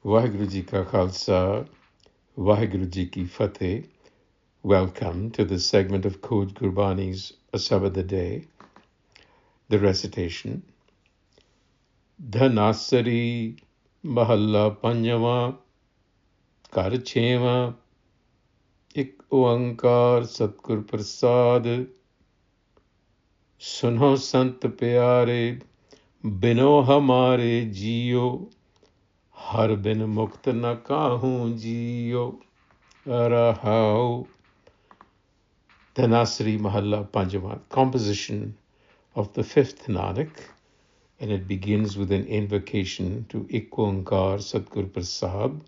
Waheguru Ji Ka Khalsa, Waheguru Ji Ki Fateh. Welcome to this segment of Khoj Gurbani's a-sabad-a-day, the recitation. Dhanasari Mahalla Panjama Kar Chhema Ik Oankar Satgur Prasad Sunah Sant Piare Bino Hamare Jiyo Har bin Mukt Na Kahun Jiyo Arahau. Dhanasari Mahalla Panjama, composition of the fifth Nanak, and it begins with an invocation to Ik Oankar Satgur Prasad,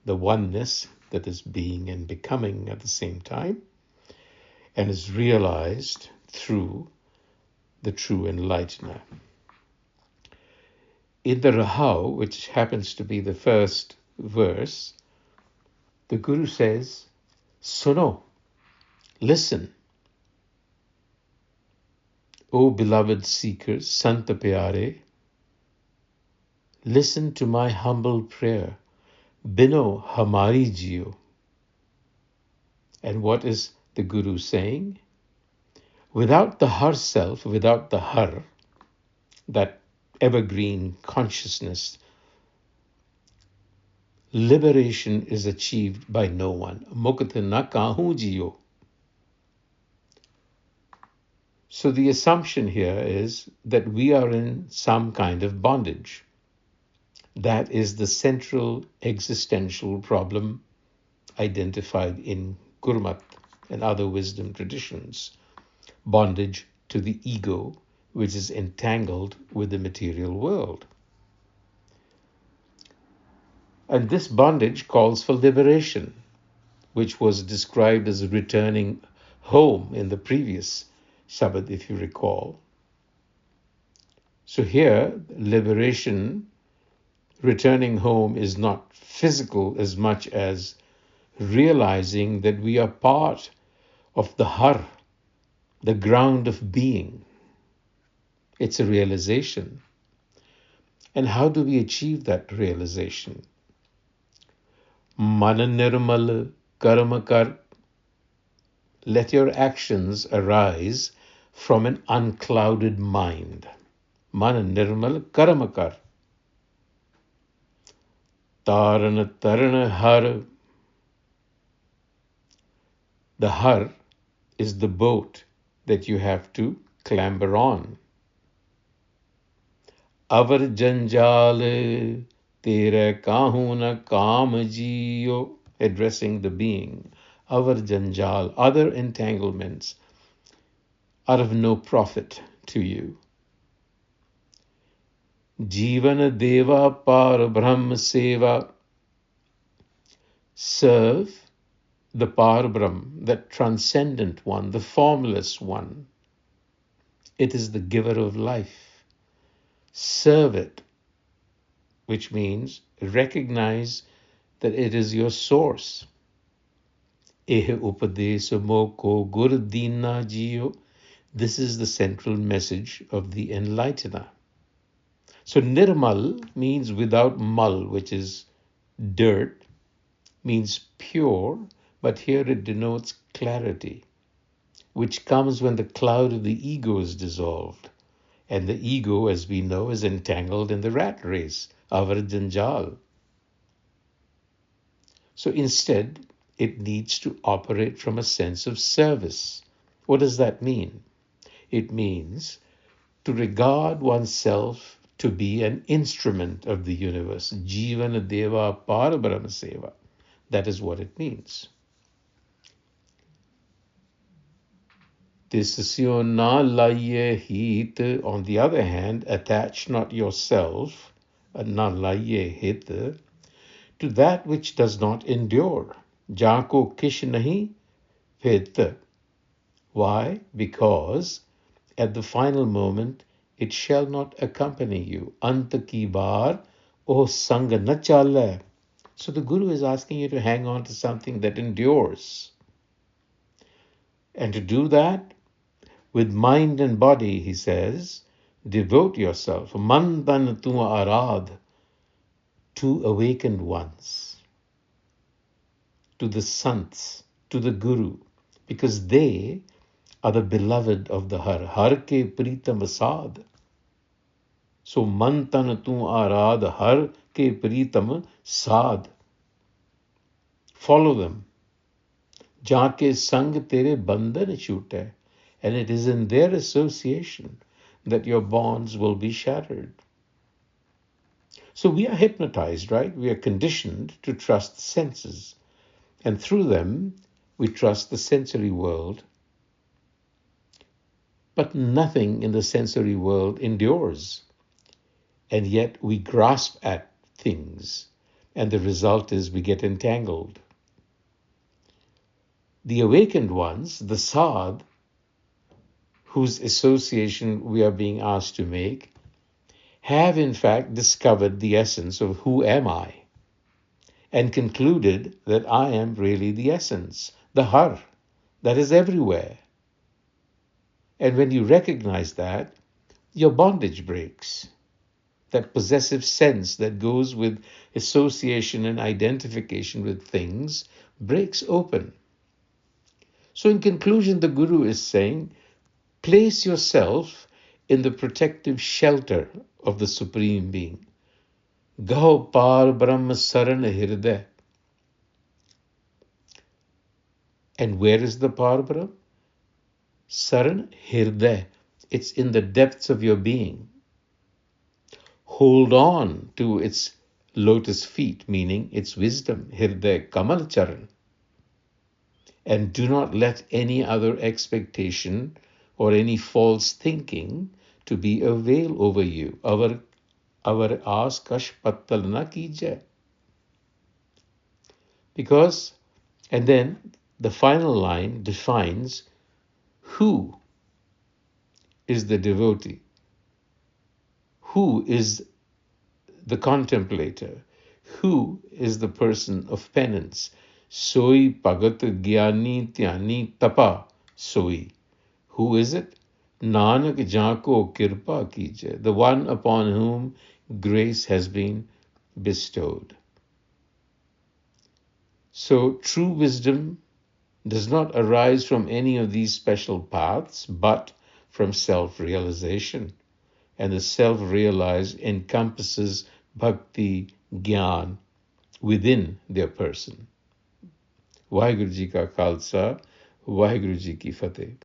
the oneness that is being and becoming at the same time, and is realized through the true enlightener. In the Rahau, which happens to be the first verse, the Guru says, Suno, listen, O beloved seekers, Sant Piare, listen to my humble prayer, Bino Hamari Jiyo. And what is the Guru saying? Without the Har self, without the Har, that evergreen consciousness, liberation is achieved by no one. Mukt na kahu jiyo. So the assumption here is that we are in some kind of bondage. That is the central existential problem identified in Gurmat and other wisdom traditions. Bondage to the ego, which is entangled with the material world. And this bondage calls for liberation, which was described as returning home in the previous Shabad, if you recall. So here, liberation, returning home, is not physical as much as realizing that we are part of the Har, the ground of being. It's a realization. And how do we achieve that realization? Mana nirmal karma kar. Let your actions arise from an unclouded mind. Mana nirmal karma kar. Tarana tarana har. The har is the boat that you have to clamber on. Avar janjal tere kahuna kam jiyo, addressing the being. Avar janjal, other entanglements, are of no profit to you. Jivana deva par brahm seva. Serve the par brahm, that transcendent one, the formless one. It is the giver of life. Serve it, which means recognize that it is your source. This is the central message of the enlightener. So nirmal means without mal, which is dirt, means pure, but here it denotes clarity, which comes when the cloud of the ego is dissolved. And the ego, as we know, is entangled in the rat race, avar janjal. So instead, it needs to operate from a sense of service. What does that mean? It means to regard oneself to be an instrument of the universe. Jivana deva par brahma seva. That is what it means. Tisasyo na laiye hit. On the other hand, attach not yourself, na laiye hit, to that which does not endure. Jako kish nahi hit. Why? Because at the final moment, it shall not accompany you. Anta ki bar oh sanga na chale. So the Guru is asking you to hang on to something that endures. And to do that, with mind and body, he says, devote yourself. Man tan tu arad, to awakened ones, to the sants, to the Guru, because they are the beloved of the Har. Har ke pritam a-sabad. So man tan tu arad, Har ke pritam sad. Follow them. Jaake sang tere bandhan chute. And it is in their association that your bonds will be shattered. So we are hypnotized, right? We are conditioned to trust the senses. And through them, we trust the sensory world. But nothing in the sensory world endures. And yet we grasp at things. And the result is we get entangled. The awakened ones, the sad, whose association we are being asked to make, have in fact discovered the essence of who am I, and concluded that I am really the essence, the Har, that is everywhere. And when you recognize that, your bondage breaks. That possessive sense that goes with association and identification with things breaks open. So in conclusion, the Guru is saying, place yourself in the protective shelter of the Supreme Being. Gaho par Brahma saran hirday. And where is the par Brahma? Saran hirday. It's in the depths of your being. Hold on to its lotus feet, meaning its wisdom, hirday kamal charan. And do not let any other expectation or any false thinking to be a veil over you. Our aas kash pattal na kijay. Because, and then the final line defines who is the devotee, who is the contemplator, who is the person of penance. Soi pagat gyani tyani tapa soi. Who is it? Nanak jako kirpa kijay, the one upon whom grace has been bestowed. So true wisdom does not arise from any of these special paths, but from self-realization. And the self-realized encompasses bhakti, gyan within their person. Vaheguru Ji ka Khalsa, Vaheguru Ji ki Fateh.